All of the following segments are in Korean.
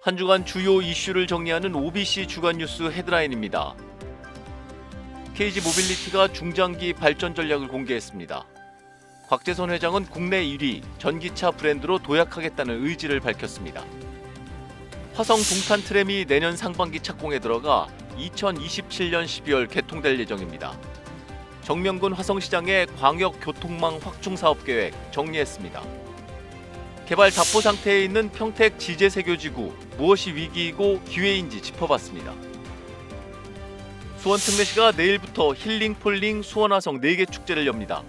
한 주간 주요 이슈를 정리하는 OBC 주간 뉴스 헤드라인입니다. KG 모빌리티가 중장기 발전 전략을 공개했습니다. 곽재선 회장은 국내 1위 전기차 브랜드로 도약하겠다는 의지를 밝혔습니다. 화성 동탄 트램이 내년 상반기 착공에 들어가 2027년 12월 개통될 예정입니다. 정명근 화성시장의 광역교통망 확충 사업 계획 정리했습니다. 개발 답보 상태에 있는 평택 지제세교지구 무엇이 위기이고 기회인지 짚어봤습니다. 수원특례시가 내일부터 힐링폴링 수원화성 4개 축제를 엽니다.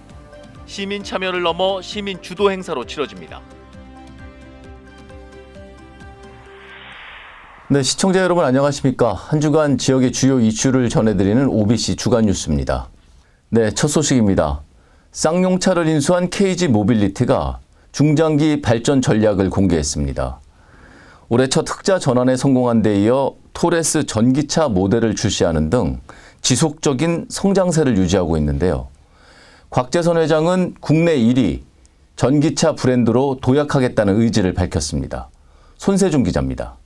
시민 참여를 넘어 시민 주도 행사로 치러집니다. 네, 시청자 여러분 안녕하십니까? 한 주간 지역의 주요 이슈를 전해드리는 OBC 주간 뉴스입니다. 네, 첫 소식입니다. 쌍용차를 인수한 KG 모빌리티가 중장기 발전 전략을 공개했습니다. 올해 첫 흑자 전환에 성공한 데 이어 토레스 전기차 모델을 출시하는 등 지속적인 성장세를 유지하고 있는데요. 곽재선 회장은 국내 1위 전기차 브랜드로 도약하겠다는 의지를 밝혔습니다. 손세준 기자입니다.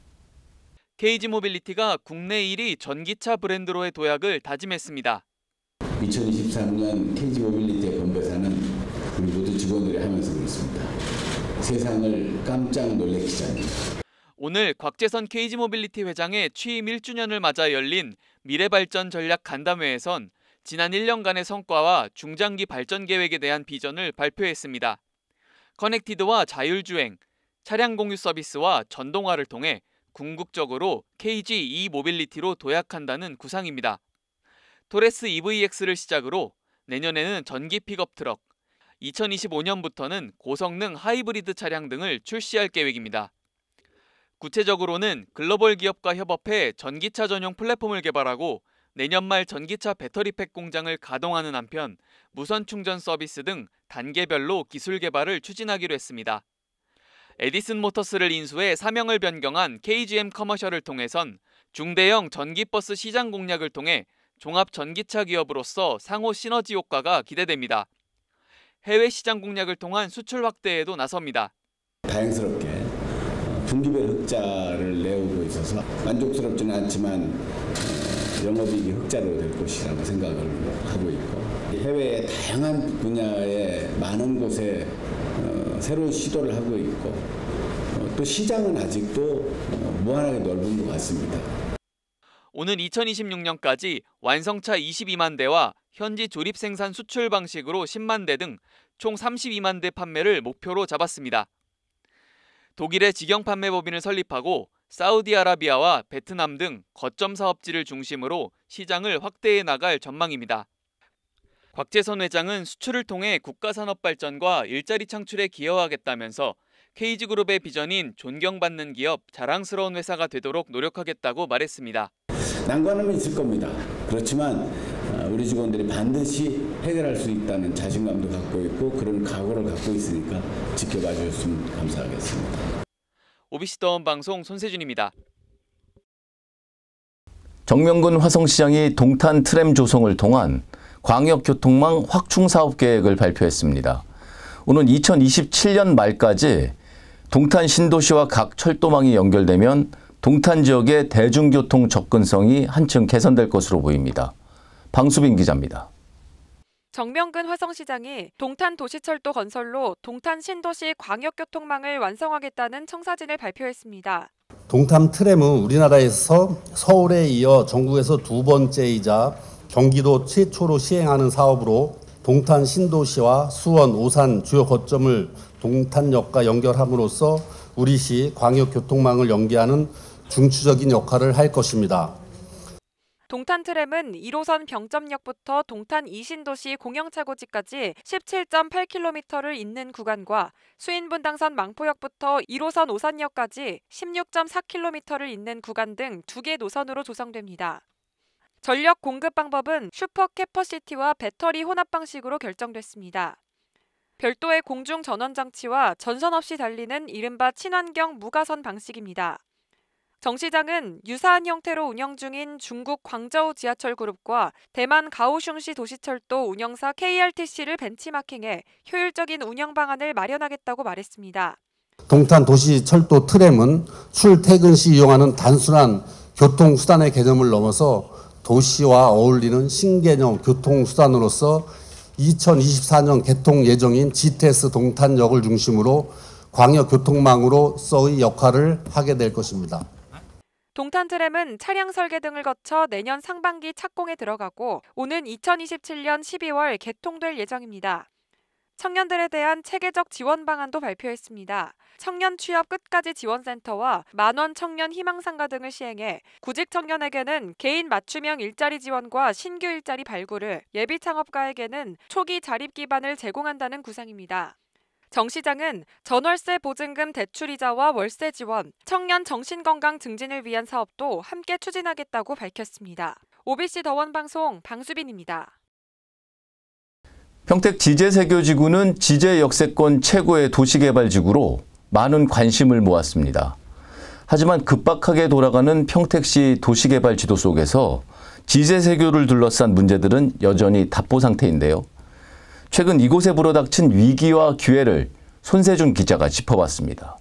KG 모빌리티가 국내 1위 전기차 브랜드로의 도약을 다짐했습니다. 2023년 KG 모빌리티의 건배사는 우리 모두 직원들이 하면서 있습니다. 세상을 깜짝 놀래키지 않는. 오늘 곽재선 KG 모빌리티 회장의 취임 1주년을 맞아 열린 미래발전 전략 간담회에선 지난 1년간의 성과와 중장기 발전 계획에 대한 비전을 발표했습니다. 커넥티드와 자율주행, 차량 공유 서비스와 전동화를 통해 궁극적으로 KG E-모빌리티로 도약한다는 구상입니다. 토레스 EVX를 시작으로 내년에는 전기 픽업 트럭, 2025년부터는 고성능 하이브리드 차량 등을 출시할 계획입니다. 구체적으로는 글로벌 기업과 협업해 전기차 전용 플랫폼을 개발하고 내년 말 전기차 배터리팩 공장을 가동하는 한편 무선 충전 서비스 등 단계별로 기술 개발을 추진하기로 했습니다. 에디슨 모터스를 인수해 사명을 변경한 KGM 커머셜을 통해선 중대형 전기버스 시장 공략을 통해 종합 전기차 기업으로서 상호 시너지 효과가 기대됩니다. 해외 시장 공략을 통한 수출 확대에도 나섭니다. 다행스럽게 분기별 흑자를 내오고 있어서 만족스럽지는 않지만 영업이익이 흑자로 될 것이라고 생각을 하고 있고 해외의 다양한 분야에 많은 곳에 새로운 시도를 하고 있고 또 시장은 아직도 무한하게 넓은 것 같습니다. 오는 2026년까지 완성차 22만 대와 현지 조립 생산 수출 방식으로 10만 대 등 총 32만 대 판매를 목표로 잡았습니다. 독일의 직영 판매 법인을 설립하고 사우디아라비아와 베트남 등 거점 사업지를 중심으로 시장을 확대해 나갈 전망입니다. 곽재선 회장은 수출을 통해 국가 산업 발전과 일자리 창출에 기여하겠다면서 KG그룹의 비전인 존경받는 기업, 자랑스러운 회사가 되도록 노력하겠다고 말했습니다. 난관은 있을 겁니다. 그렇지만 우리 직원들이 반드시 해결할 수 있다는 자신감도 갖고 있고 그런 각오를 갖고 있으니까 지켜봐 주셨으면 감사하겠습니다. OBC 더원 방송 손세준입니다. 정명근 화성시장이 동탄 트램 조성을 통한 광역교통망 확충 사업 계획을 발표했습니다. 오는 2027년 말까지 동탄 신도시와 각 철도망이 연결되면 동탄 지역의 대중교통 접근성이 한층 개선될 것으로 보입니다. 방수빈 기자입니다. 정명근 화성시장이 동탄 도시철도 건설로 동탄 신도시 광역교통망을 완성하겠다는 청사진을 발표했습니다. 동탄 트램은 우리나라에서 서울에 이어 전국에서 두 번째이자 경기도 최초로 시행하는 사업으로 동탄 신도시와 수원, 오산 주요 거점을 동탄역과 연결함으로써 우리시 광역교통망을 연계하는 중추적인 역할을 할 것입니다. 동탄 트램은 1호선 병점역부터 동탄 이신도시 공영차고지까지 17.8km를 잇는 구간과 수인분당선 망포역부터 1호선 오산역까지 16.4km를 잇는 구간 등 2개 노선으로 조성됩니다. 전력 공급 방법은 슈퍼캐퍼시티와 배터리 혼합 방식으로 결정됐습니다. 별도의 공중 전원 장치와 전선 없이 달리는 이른바 친환경 무가선 방식입니다. 정 시장은 유사한 형태로 운영 중인 중국 광저우 지하철 그룹과 대만 가오슝시 도시철도 운영사 KRTC를 벤치마킹해 효율적인 운영 방안을 마련하겠다고 말했습니다. 동탄 도시철도 트램은 출퇴근 시 이용하는 단순한 교통수단의 개념을 넘어서 도시와 어울리는 신개념 교통수단으로서 2024년 개통 예정인 GTS 동탄역을 중심으로 광역교통망으로서의 역할을 하게 될 것입니다. 동탄 트램은 차량 설계 등을 거쳐 내년 상반기 착공에 들어가고 오는 2027년 12월 개통될 예정입니다. 청년들에 대한 체계적 지원 방안도 발표했습니다. 청년 취업 끝까지 지원센터와 만원 청년 희망상가 등을 시행해 구직 청년에게는 개인 맞춤형 일자리 지원과 신규 일자리 발굴을, 예비 창업가에게는 초기 자립 기반을 제공한다는 구상입니다. 정 시장은 전월세 보증금 대출이자와 월세 지원, 청년 정신건강 증진을 위한 사업도 함께 추진하겠다고 밝혔습니다. OBC 더원방송 방수빈입니다. 평택 지제세교지구는 지제 역세권 최고의 도시개발지구로 많은 관심을 모았습니다. 하지만 급박하게 돌아가는 평택시 도시개발 지도 속에서 지제세교를 둘러싼 문제들은 여전히 답보 상태인데요. 최근 이곳에 불어닥친 위기와 기회를 손세준 기자가 짚어봤습니다.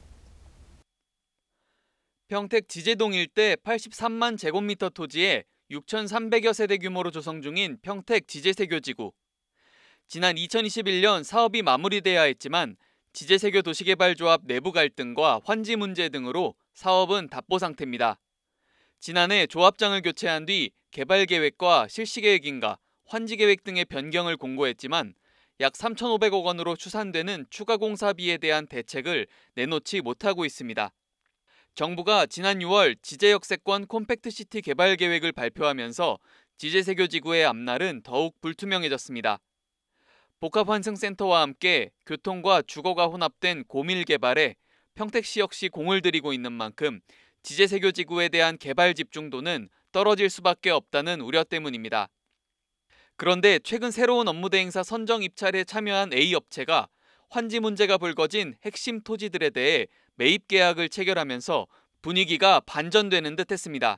평택 지제동 일대 83만 제곱미터 토지에 6,300여 세대 규모로 조성 중인 평택 지제세교지구. 지난 2021년 사업이 마무리돼야 했지만 지제세교 도시개발조합 내부 갈등과 환지 문제 등으로 사업은 답보 상태입니다. 지난해 조합장을 교체한 뒤 개발계획과 실시계획인가, 환지계획 등의 변경을 공고했지만 약 3,500억 원으로 추산되는 추가 공사비에 대한 대책을 내놓지 못하고 있습니다. 정부가 지난 6월 지제역세권 콤팩트시티 개발 계획을 발표하면서 지제세교지구의 앞날은 더욱 불투명해졌습니다. 복합환승센터와 함께 교통과 주거가 혼합된 고밀 개발에 평택시 역시 공을 들이고 있는 만큼 지제세교지구에 대한 개발 집중도는 떨어질 수밖에 없다는 우려 때문입니다. 그런데 최근 새로운 업무대행사 선정 입찰에 참여한 A업체가 환지 문제가 불거진 핵심 토지들에 대해 매입 계약을 체결하면서 분위기가 반전되는 듯 했습니다.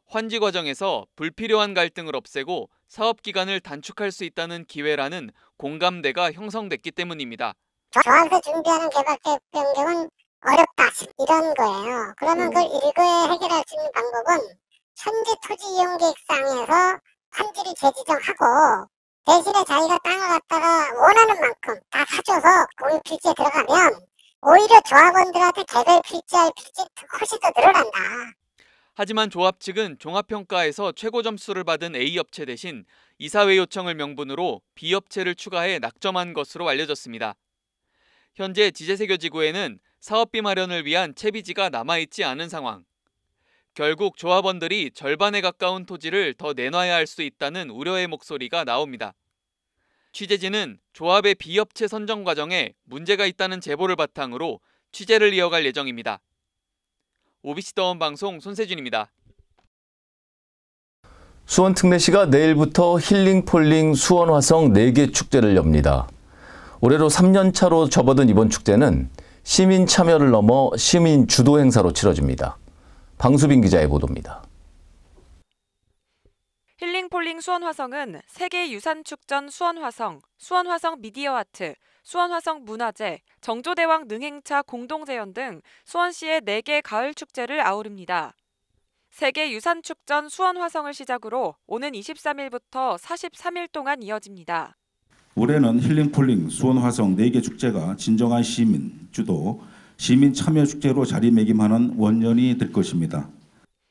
환지 과정에서 불필요한 갈등을 없애고 사업 기간을 단축할 수 있다는 기회라는 공감대가 형성됐기 때문입니다. 조합에서 준비하는 개발계획 변경은 어렵다 이런 거예요. 그러면 그걸 일거에 해결할 수 있는 방법은 현재 토지 이용 계획상에서 환지를 재지정하고 대신에 자기가 땅을 갖다가 원하는 만큼 다 사줘서 공유 필지에 들어가면 오히려 조합원들한테 개별 필지할 필지 훨씬 더 늘어난다. 하지만 조합 측은 종합평가에서 최고 점수를 받은 A업체 대신 이사회 요청을 명분으로 B업체를 추가해 낙점한 것으로 알려졌습니다. 현재 지제세교지구에는 사업비 마련을 위한 채비지가 남아있지 않은 상황. 결국 조합원들이 절반에 가까운 토지를 더 내놔야 할 수 있다는 우려의 목소리가 나옵니다. 취재진은 조합의 B업체 선정 과정에 문제가 있다는 제보를 바탕으로 취재를 이어갈 예정입니다. OBC 더원방송 손세준입니다. 수원 특례시가 내일부터 힐링폴링 수원화성 4개 축제를 엽니다. 올해로 3년 차로 접어든 이번 축제는 시민 참여를 넘어 시민 주도 행사로 치러집니다. 방수빈 기자의 보도입니다. 힐링폴링 수원화성은 세계유산축전 수원화성, 수원화성 미디어아트, 수원화성 문화제, 정조대왕 능행차 공동재현 등 수원시의 4개 가을 축제를 아우릅니다. 세계유산축전 수원화성을 시작으로 오는 23일부터 43일 동안 이어집니다. 올해는 힐링폴링 수원화성 4개 축제가 진정한 시민 주도, 시민 참여 축제로 자리매김하는 원년이 될 것입니다.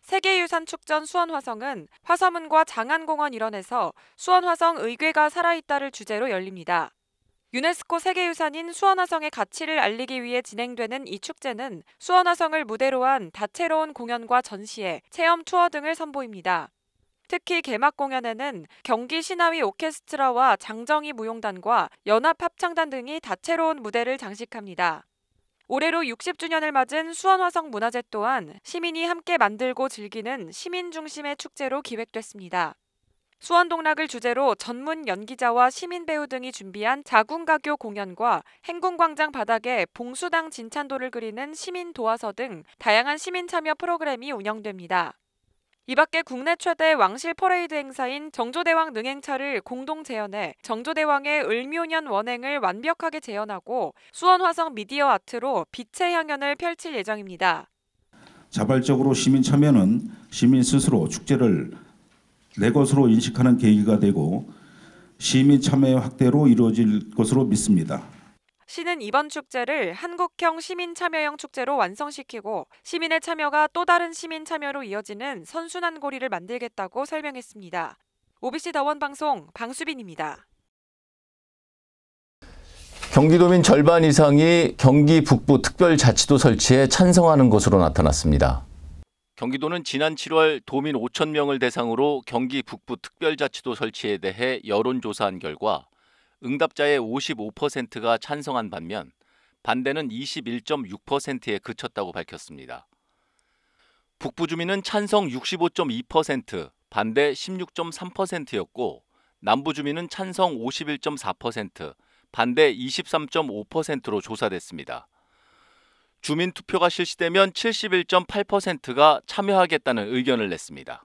세계유산축전 수원화성은 화서문과 장안공원 일원에서 수원화성 의궤가 살아있다를 주제로 열립니다. 유네스코 세계유산인 수원화성의 가치를 알리기 위해 진행되는 이 축제는 수원화성을 무대로 한 다채로운 공연과 전시회, 체험 투어 등을 선보입니다. 특히 개막 공연에는 경기 신화위 오케스트라와 장정희 무용단과 연합합창단 등이 다채로운 무대를 장식합니다. 올해로 60주년을 맞은 수원화성 문화제 또한 시민이 함께 만들고 즐기는 시민 중심의 축제로 기획됐습니다. 수원동락을 주제로 전문 연기자와 시민 배우 등이 준비한 자궁가교 공연과 행궁광장 바닥에 봉수당 진찬도를 그리는 시민 도화서 등 다양한 시민 참여 프로그램이 운영됩니다. 이 밖에 국내 최대 왕실 퍼레이드 행사인 정조대왕 능행차를 공동 재현해 정조대왕의 을묘년 원행을 완벽하게 재현하고 수원화성 미디어 아트로 빛의 향연을 펼칠 예정입니다. 자발적으로 시민 참여는 시민 스스로 축제를 내 것으로 인식하는 계기가 되고 시민 참여의 확대로 이루어질 것으로 믿습니다. 시는 이번 축제를 한국형 시민 참여형 축제로 완성시키고 시민의 참여가 또 다른 시민 참여로 이어지는 선순환 고리를 만들겠다고 설명했습니다. OBC 더원방송 방수빈입니다. 경기도민 절반 이상이 경기 북부 특별자치도 설치에 찬성하는 것으로 나타났습니다. 경기도는 지난 7월 도민 5천 명을 대상으로 경기 북부 특별자치도 설치에 대해 여론조사한 결과 응답자의 55%가 찬성한 반면 반대는 21.6%에 그쳤다고 밝혔습니다. 북부 주민은 찬성 65.2%, 반대 16.3%였고 남부 주민은 찬성 51.4%, 반대 23.5%로 조사됐습니다. 주민 투표가 실시되면 71.8%가 참여하겠다는 의견을 냈습니다.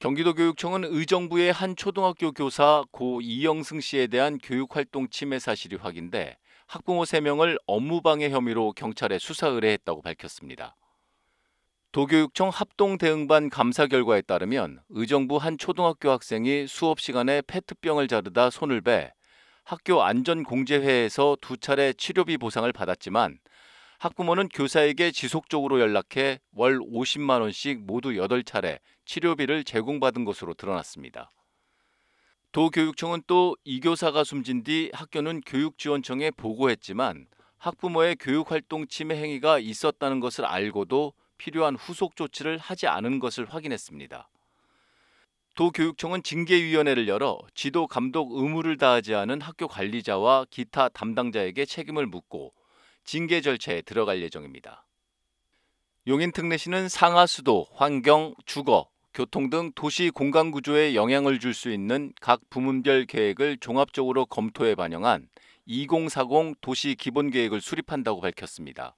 경기도교육청은 의정부의 한 초등학교 교사 고 이영승 씨에 대한 교육활동 침해 사실이 확인돼 학부모 3명을 업무방해 혐의로 경찰에 수사 의뢰했다고 밝혔습니다. 도교육청 합동대응반 감사 결과에 따르면 의정부 한 초등학교 학생이 수업 시간에 페트병을 자르다 손을 배 학교 안전공제회에서 2차례 치료비 보상을 받았지만 학부모는 교사에게 지속적으로 연락해 월 50만 원씩 모두 8차례 치료비를 제공받은 것으로 드러났습니다. 도교육청은 또 이 교사가 숨진 뒤 학교는 교육지원청에 보고했지만 학부모의 교육활동 침해 행위가 있었다는 것을 알고도 필요한 후속 조치를 하지 않은 것을 확인했습니다. 도교육청은 징계위원회를 열어 지도 감독 의무를 다하지 않은 학교 관리자와 기타 담당자에게 책임을 묻고 징계 절차에 들어갈 예정입니다. 용인특례시는 상하수도, 환경, 주거, 교통 등 도시 공간 구조에 영향을 줄 수 있는 각 부문별 계획을 종합적으로 검토해 반영한 2040 도시 기본계획을 수립한다고 밝혔습니다.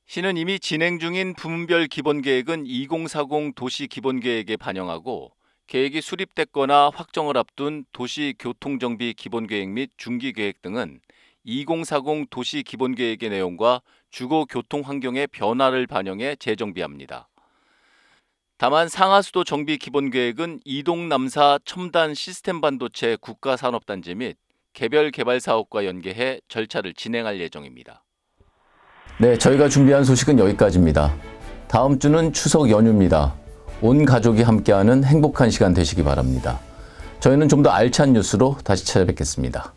시는 이미 진행 중인 부문별 기본계획은 2040 도시 기본계획에 반영하고 계획이 수립됐거나 확정을 앞둔 도시 교통정비 기본계획 및 중기계획 등은 2040 도시 기본계획의 내용과 주거 교통 환경의 변화를 반영해 재정비합니다. 다만 상하수도 정비 기본계획은 이동남사 첨단 시스템 반도체 국가산업단지 및 개별 개발 사업과 연계해 절차를 진행할 예정입니다. 네, 저희가 준비한 소식은 여기까지입니다. 다음 주는 추석 연휴입니다. 온 가족이 함께하는 행복한 시간 되시기 바랍니다. 저희는 좀 더 알찬 뉴스로 다시 찾아뵙겠습니다.